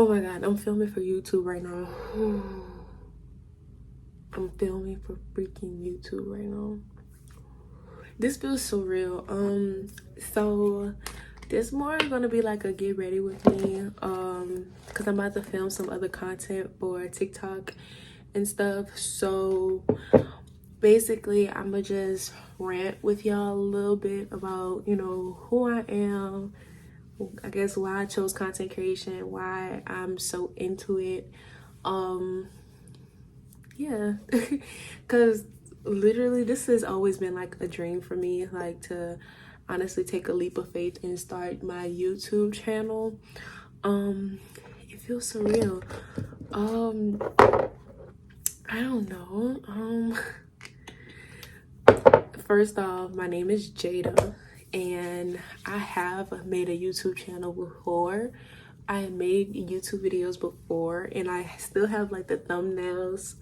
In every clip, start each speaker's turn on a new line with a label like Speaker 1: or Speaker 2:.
Speaker 1: Oh my god, I'm filming for YouTube right now. I'm filming for freaking YouTube right now. This feels so real. So this more gonna be like a get ready with me, because I'm about to film some other content for TikTok and stuff. So basically I'm gonna just rant with y'all a little bit about, you know, who I am, I guess why I chose content creation, why I'm so into it. Yeah, because literally this has always been like a dream for me, like to honestly take a leap of faith and start my YouTube channel. It feels surreal. I don't know. First off, my name is Jada, and I have made a YouTube channel before. I made YouTube videos before, and I still have like the thumbnails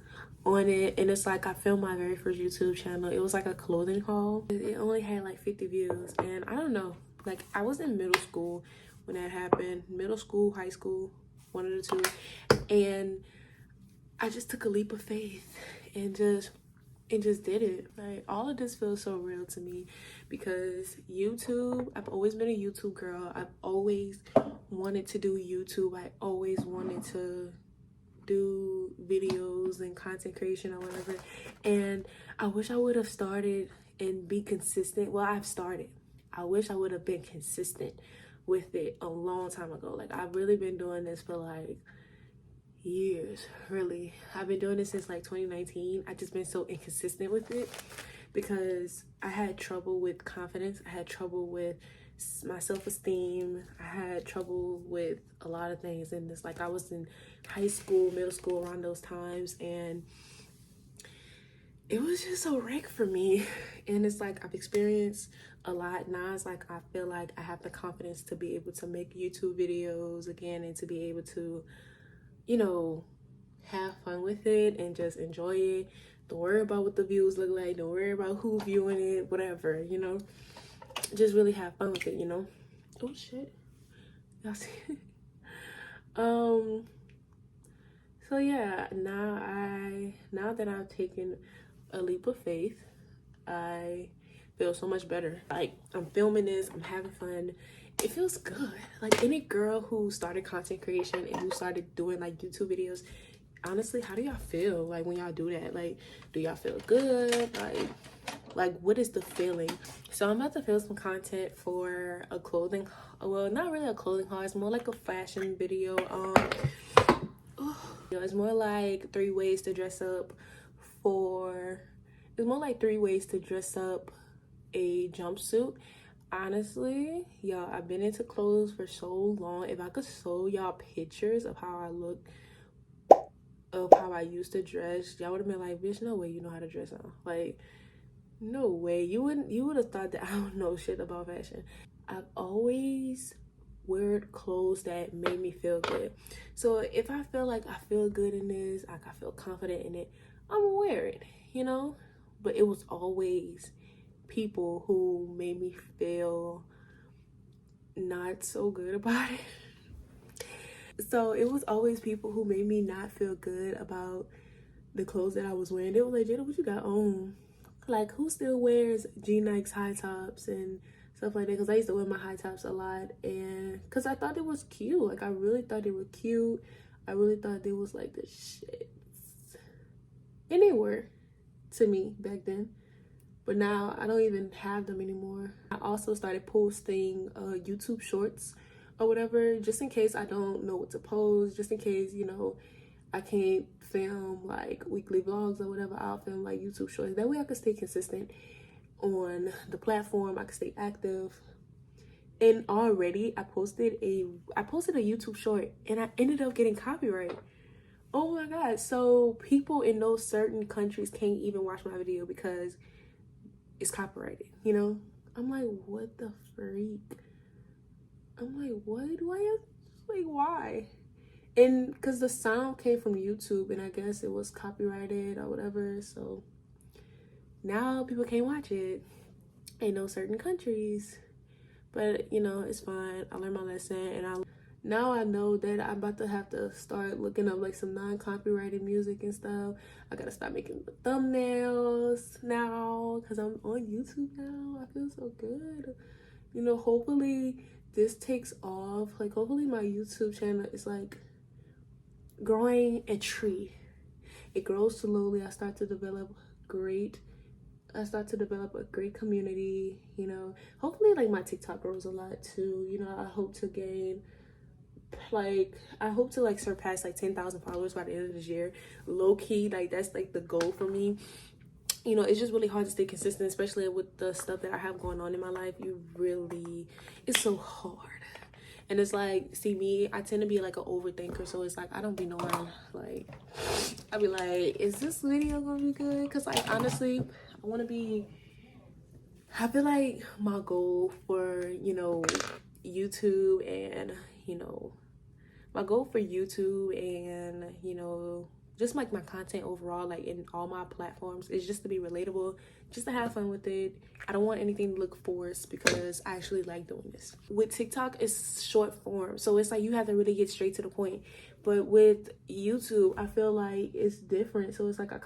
Speaker 1: on it. And it's like I filmed my very first YouTube channel. It was like a clothing haul. It only had like 50 views, and I don't know. Like I was in middle school when that happened. Middle school, high school, one of the two, and I just took a leap of faith and just did it. Like all of this feels so real to me because YouTube, I've always been a YouTube girl. I've always wanted to do YouTube. I always wanted to do videos and content creation or whatever, and I wish I would have started and be consistent. Well, I've started. I wish I would have been consistent with it a long time ago. Like I've really been doing this for like years. Really, I've been doing this since like 2019. I just been so inconsistent with it because I had trouble with confidence. I had trouble with my self-esteem. I had trouble with a lot of things, and it's like I was in high school, middle school around those times, and it was just a wreck for me. And it's like I've experienced a lot now. It's like I feel like I have the confidence to be able to make YouTube videos again and to be able to, you know, have fun with it and just enjoy it. Don't worry about what the views look like. Don't worry about who viewing it, whatever, you know. Just really have fun with it, you know. Oh shit. Y'all see? So yeah, now that I've taken a leap of faith, I feel so much better. Like I'm filming this, I'm having fun. It feels good. Like any girl who started content creation and who started doing like YouTube videos, honestly, how do y'all feel like when y'all do that? Like, do y'all feel good? Like what is the feeling? So I'm about to film some content for a clothing, well, not really a clothing haul, it's more like a fashion video. It's more like 3 ways to dress up it's more like 3 ways to dress up a jumpsuit. Honestly, y'all, I've been into clothes for so long. If I could show y'all pictures of how I look, of how I used to dress, y'all would have been like, bitch, no way you know how to dress up. Like, no way. You would have thought that I don't know shit about fashion. I've always wear clothes that made me feel good. So if I feel like I feel good in this, like I feel confident in it, I'm gonna wear it, you know? But it was always people who made me feel not so good about it. So it was always people who made me not feel good about the clothes that I was wearing. They were like, Jada, what you got on? Like, who still wears G-Nikes high tops and stuff like that? Because I used to wear my high tops a lot, and because I thought it was cute. Like, I really thought they were cute. I really thought they was like the shit. And they were to me back then. But now I don't even have them anymore. I also started posting YouTube shorts or whatever, just in case I don't know what to post, just in case, you know, I can't film like weekly vlogs or whatever. I'll film like YouTube shorts. That way I can stay consistent on the platform. I can stay active. And already I posted a YouTube short and I ended up getting copyright. Oh my god. So people in those certain countries can't even watch my video because it's copyrighted, you know? I'm like, what the freak? I'm like, what do I have? Like, why? And because the sound came from YouTube and I guess it was copyrighted or whatever, so now people can't watch it in those certain countries. But you know, it's fine. I learned my lesson, and now I know that I'm about to have to start looking up like some non-copyrighted music and stuff. I gotta start making the thumbnails now because I'm on YouTube now. I feel so good. You know, hopefully this takes off. Like, hopefully my YouTube channel is like growing a tree. It grows slowly. I start to develop a great community, you know. Hopefully like my TikTok grows a lot too. You know, I hope to like surpass like 10,000 followers by the end of this year. Low key, like that's like the goal for me. You know, it's just really hard to stay consistent, especially with the stuff that I have going on in my life. It's so hard. And it's like, see me, I tend to be like an overthinker, so it's like I don't be knowing, like I be like, is this video gonna be good? Because like honestly, I feel like my goal for, you know, YouTube and, you know, just like my content overall, like in all my platforms, is just to be relatable, just to have fun with it. I don't want anything to look forced because I actually like doing this. With TikTok, it's short form, so it's like you have to really get straight to the point. But with YouTube, I feel like it's different. So it's like I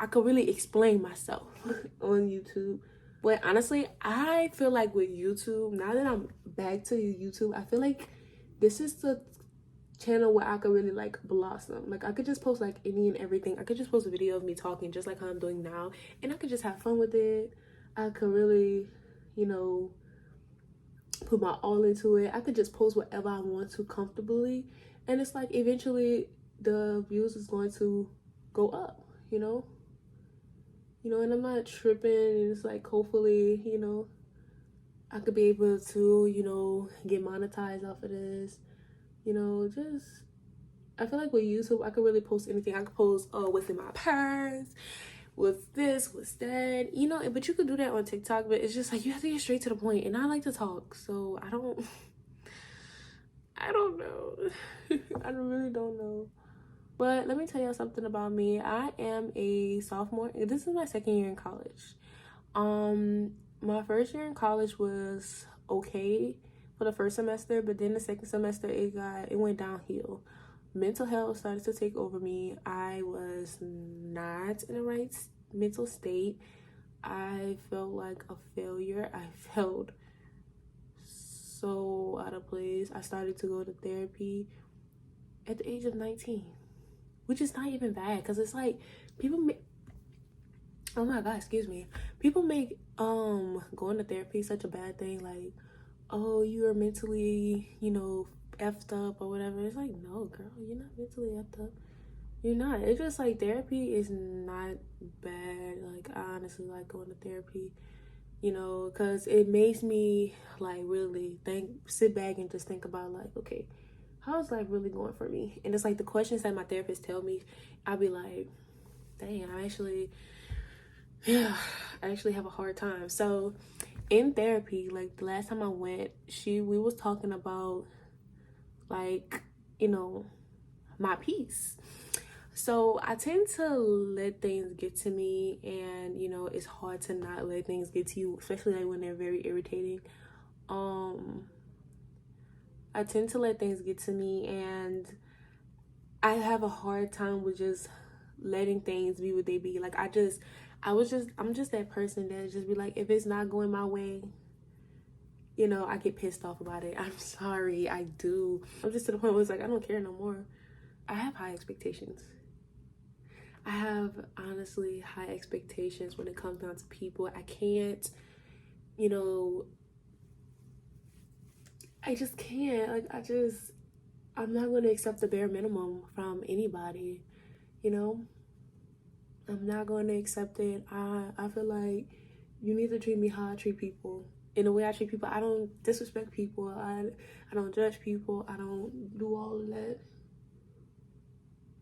Speaker 1: could really explain myself on YouTube. But honestly, I feel like with YouTube, now that I'm back to YouTube, I feel like this is the channel where I could really like blossom. Like I could just post like any and everything. I could just post a video of me talking just like how I'm doing now, and I could just have fun with it. I could really, you know, put my all into it. I could just post whatever I want to comfortably, and it's like eventually the views is going to go up, you know. And I'm not tripping, and it's like hopefully, you know, I could be able to, you know, get monetized off of this. You know, just I feel like with YouTube, I could really post anything. I could post what's in my purse, what's this, what's that, you know. But you could do that on TikTok, but it's just like you have to get straight to the point, and I like to talk, so I don't know. I really don't know. But let me tell y'all something about me. I am a sophomore. This is my second year in college. My first year in college was okay for the first semester, but then the second semester it went downhill. Mental health started to take over me. I was not in the right mental state. I felt like a failure. I felt so out of place. I started to go to therapy at the age of 19, which is not even bad, because it's like people make, oh my god, excuse me, people make going to therapy such a bad thing, like, oh, you are mentally, you know, effed up or whatever. It's like, no girl, you're not mentally effed up. You're not. It's just like therapy is not bad. Like I honestly like going to therapy, you know, because it makes me like really sit back and just think about like, okay, how's life really going for me? And it's like the questions that my therapist tell me, I'll be like, dang, I actually have a hard time. So in therapy, like the last time I went, we was talking about like, you know, my peace. So I tend to let things get to me, and you know, it's hard to not let things get to you, especially like when they're very irritating. I tend to let things get to me, and I have a hard time with just letting things be what they be. Like I'm just that person that just be like, if it's not going my way, you know, I get pissed off about it. I'm sorry, I do. I'm just to the point where it's like I don't care no more. I have high expectations. I have honestly high expectations when it comes down to people. I can't, you know, I just can't. Like I'm not going to accept the bare minimum from anybody, you know. I'm not going to accept it. I feel like you need to treat me how I treat people. In the way I treat people, I don't disrespect people. I don't judge people. I don't do all of that.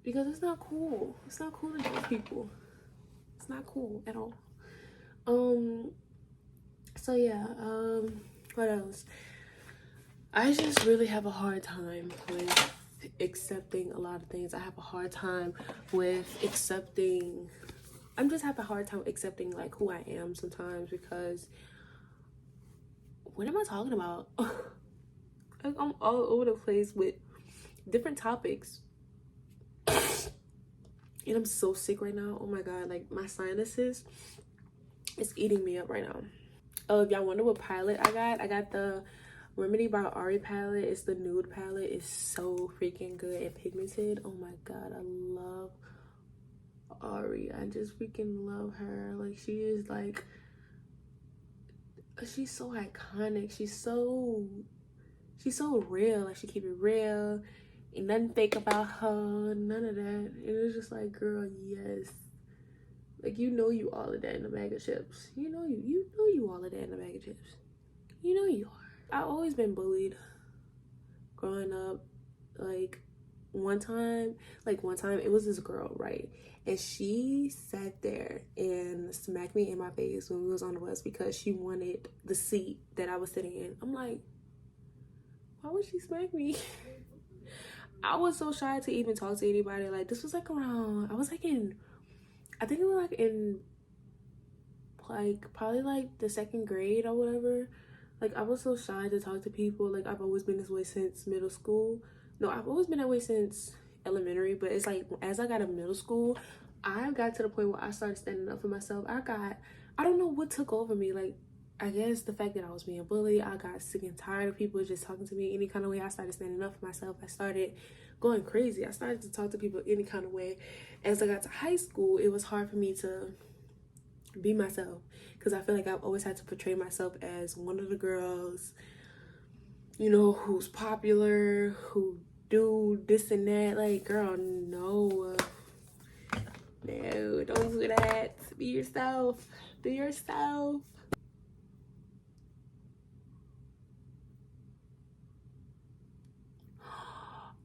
Speaker 1: Because it's not cool. It's not cool to judge people. It's not cool at all. So yeah, what else? I just really have a hard time with accepting a lot of things. I have a hard time with accepting like who I am sometimes, because what am I talking about? Like, I'm all over the place with different topics. And I'm so sick right now. Oh my god, like my sinuses is eating me up right now. Oh, if y'all wonder what palette I got the Remedy by Ari palette. It's the nude palette. It's so freaking good and pigmented. Oh my god, I love Ari. I just freaking love her. Like, she is like, she's so iconic. She's so real. Like, she keep it real. Ain't nothing fake about her. None of that. It was just like, girl, yes. Like, you know you all of that in a bag of chips. You know you all of that in a bag of chips. You know you are. I've always been bullied growing up. Like, one time it was this girl, right? And she sat there and smacked me in my face when we was on the bus because she wanted the seat that I was sitting in. I'm like, why would she smack me? I was so shy to even talk to anybody. Like, this was like around, I think it was like in like probably like the 2nd grade or whatever. Like, I was so shy to talk to people. Like, I've always been this way since middle school. No, I've always been that way since elementary, but it's like as I got to middle school, I got to the point where I started standing up for myself. I don't know what took over me. Like, I guess the fact that I was being bullied, I got sick and tired of people just talking to me any kind of way. I started standing up for myself. I started going crazy. I started to talk to people any kind of way. As I got to high school, it was hard for me to be myself because I feel like I've always had to portray myself as one of the girls, you know, who's popular, who do this and that. Like, girl, no, don't do that. Be yourself. Be yourself.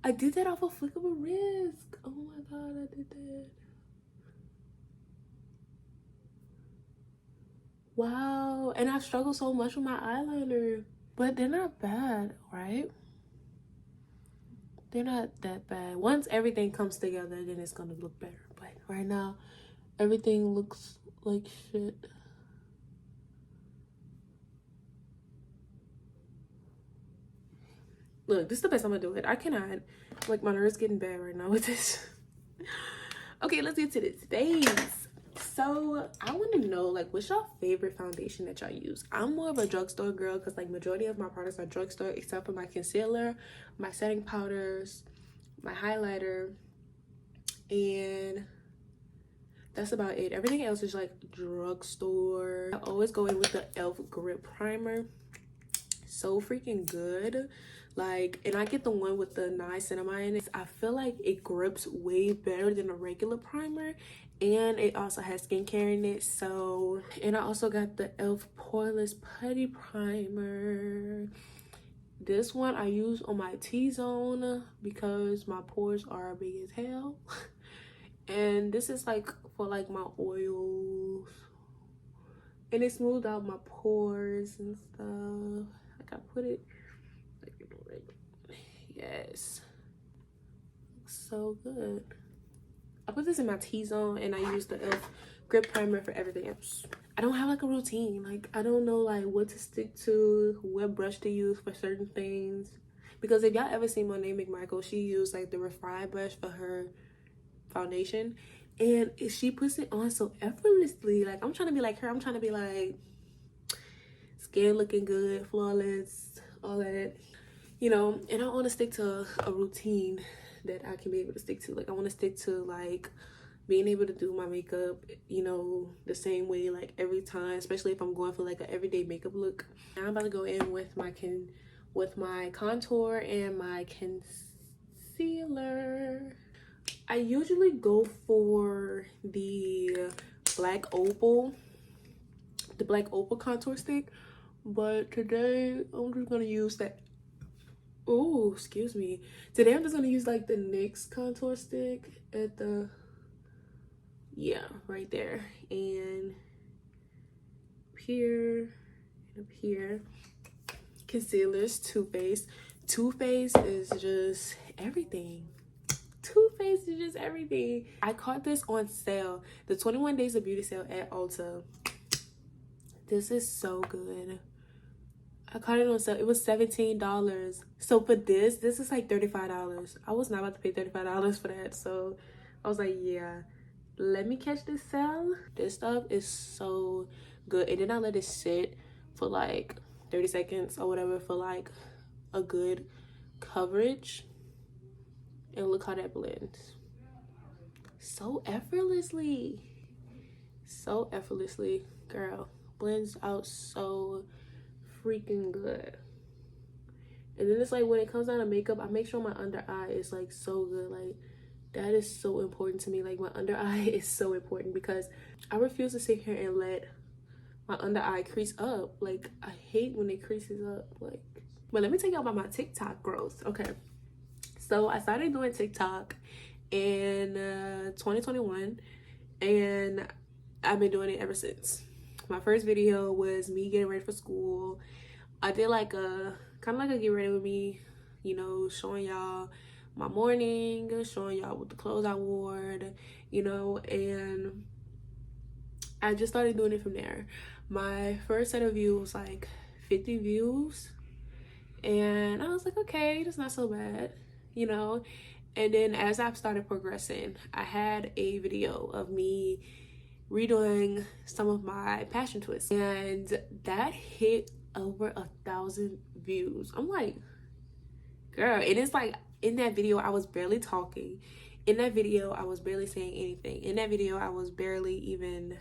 Speaker 1: I did that off a flick of a wrist. Oh my god, I did that. Wow. And I struggle so much with my eyeliner, but they're not bad, right? They're not that bad. Once everything comes together, then it's gonna look better. But right now, everything looks like shit. Look, this is the best I'm gonna do it. I cannot. Like, my nerves getting bad right now with this. Okay, let's get to this face. So I want to know, like, what's your favorite foundation that y'all use? I'm more of a drugstore girl because, like, majority of my products are drugstore except for my concealer, my setting powders, my highlighter, and that's about it. Everything else is like drugstore. I always go in with the e.l.f. grip primer. So freaking good. Like, and I get the one with the niacinamide. I feel like it grips way better than a regular primer, and it also has skincare in it. So, and I also got the e.l.f. poreless putty primer. This one I use on my T-zone because my pores are big as hell. And this is like for like my oils, and it smoothed out my pores and stuff. Like, I put it like, you know, like, yes, looks so good. I put this in my T-zone, and I use the e.l.f. grip primer for everything else. I don't have like a routine. Like, I don't know like what to stick to, what brush to use for certain things. Because if y'all ever seen Monet McMichael, she used like the Refine brush for her foundation, and she puts it on so effortlessly. Like, I'm trying to be like her. I'm trying to be like skin looking good, flawless, all that, you know. And I want to stick to a routine that I can be able to stick to. Like, I want to stick to like being able to do my makeup, you know, the same way like every time, especially if I'm going for like an everyday makeup look. Now I'm about to go in with my contour and my concealer. I usually go for the black opal contour stick, but today I'm just gonna use that. Oh, excuse me. Today I'm just gonna use like the NYX contour stick at the, yeah, right there, and up here and up here. Concealers, Too Faced. Too Faced is just everything. Too Faced is just everything. I caught this on sale, the 21 days of beauty sale at Ulta. This is so good. I caught it on sale. It was $17. So for this is like $35. I was not about to pay $35 for that. So I was like, yeah, let me catch this sale. This stuff is so good. And then I let it sit for like 30 seconds or whatever for like a good coverage. And look how that blends. So effortlessly. So effortlessly. Girl, blends out so freaking good. And then it's like when it comes down to makeup, I make sure my under eye is like so good. Like that is so important to me. Like my under eye is so important because I refuse to sit here and let my under eye crease up. Like I hate when it creases up. Like, but let me tell you about my TikTok growth. Okay, so I started doing TikTok in 2021 and I've been doing it ever since. My first video was me getting ready for school. I did like a kind of like a get ready with me, you know, showing y'all my morning, showing y'all what the clothes I wore, you know, and I just started doing it from there. My first set of views was like 50 views, and I was like, okay, that's not so bad, you know. And then as I've started progressing, I had a video of me redoing some of my passion twists, and that hit over 1,000 views. I'm like, girl, and it's like in that video I was barely talking. In that video I was barely saying anything. In that video I was barely even,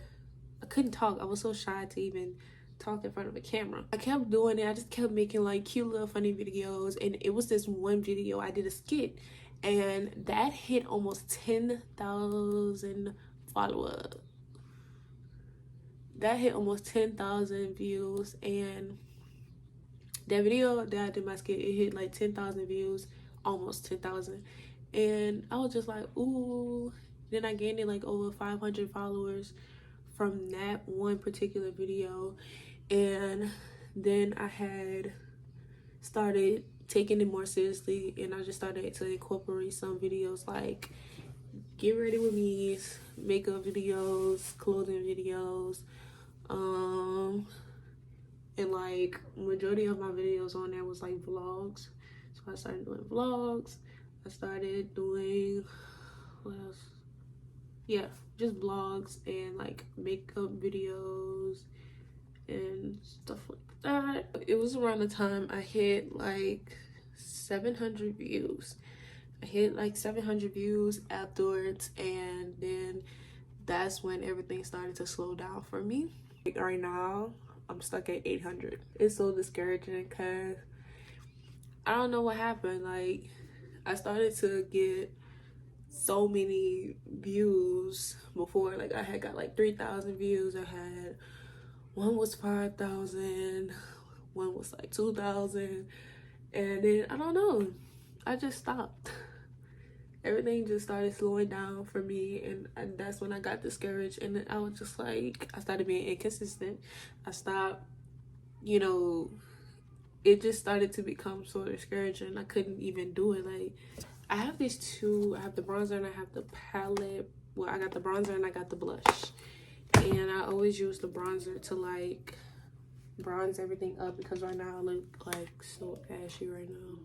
Speaker 1: I couldn't talk. I was so shy to even talk in front of a camera. I kept doing it. I just kept making like cute little funny videos, and it was this one video I did a skit, and that hit almost 10,000 followers. That hit almost 10,000 views, and that video that I did my skit, it hit like 10,000 views, almost 10,000, and I was just like, ooh. Then I gained it like over 500 followers from that one particular video, and then I had started taking it more seriously, and I just started to incorporate some videos like get ready with me, makeup videos, clothing videos, and like majority of my videos on there was like vlogs. So I started doing vlogs. I started doing, what else? Yeah, just vlogs and like makeup videos and stuff like that. It was around the time I hit like 700 views. I hit like 700 views afterwards, and then that's when everything started to slow down for me. Like right now I'm stuck at 800. It's so discouraging because I don't know what happened. Like I started to get so many views before. Like I had got like 3,000 views. I had one was 5,000, one was like 2,000, and then I don't know, I just stopped. Everything just started slowing down for me, and that's when I got discouraged, and then I was just like, I started being inconsistent. I stopped, you know, it just started to become so discouraging. I couldn't even do it. Like I have these two, I have the bronzer and I have the palette. Well, I got the bronzer and I got the blush, and I always use the bronzer to like bronze everything up because right now I look like so ashy right now.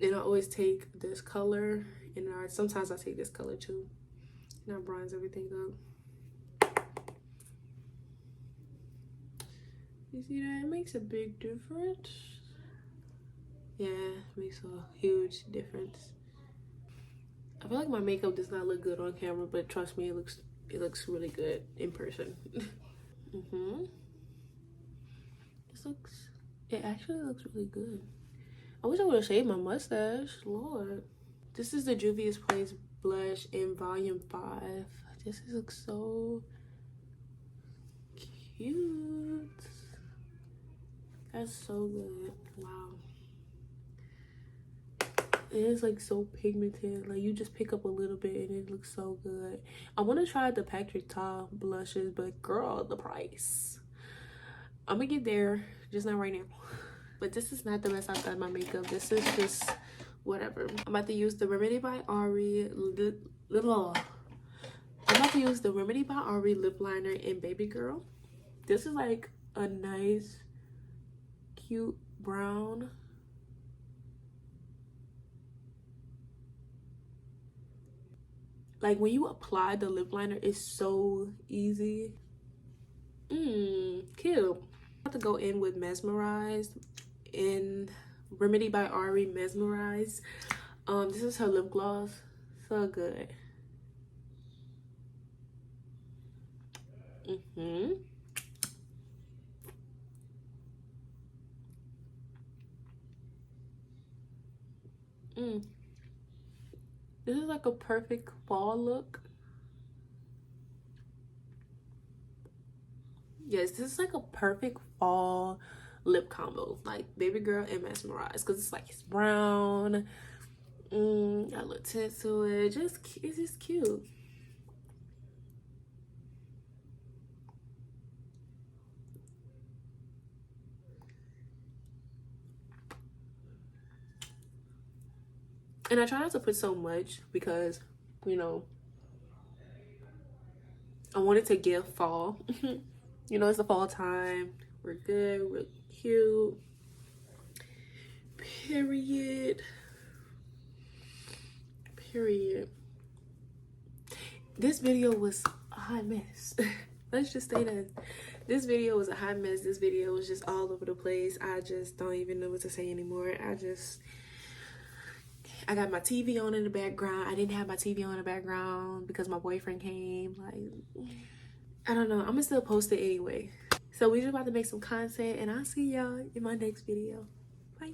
Speaker 1: And I always take this color, and sometimes I take this color too, and I bronze everything up. You see that? It makes a big difference. Yeah, it makes a huge difference. I feel like my makeup does not look good on camera, but trust me, it looks really good in person. It actually looks really good. I wish I would have shaved my mustache, Lord. This is the Juvia's Place blush in volume 5. This looks so cute. That's so good. Wow. It is like so pigmented. Like you just pick up a little bit and it looks so good. I want to try the Patrick Ta blushes, but girl, the price. I'm gonna get there, just not right now. But this is not the best I've done my makeup. This is just whatever. I'm about to use the Remedy by Ari lip liner in Baby Girl. This is like a nice cute brown. Like when you apply the lip liner, it's so easy. Cute. I'm about to go in with Mesmerized in Remedy by Ari Mesmerized. This is her lip gloss. So good. This is like a perfect fall look. Yes, this is like a perfect fall lip combo, like Baby Girl and Mesmerized, because it's like it's brown. Got a little tint to it. It's just cute. And I try not to put so much because, you know, I wanted to give fall. You know, it's the fall time. We're good. We're cute. Period. This video was a hot mess. Let's just say that this video was a hot mess. This video was just all over the place. I just don't even know what to say anymore. I got my TV on in the background. I didn't have my TV on in the background because my boyfriend came. Like, I don't know. I'm gonna still post it anyway. So we're just about to make some content, and I'll see y'all in my next video. Bye.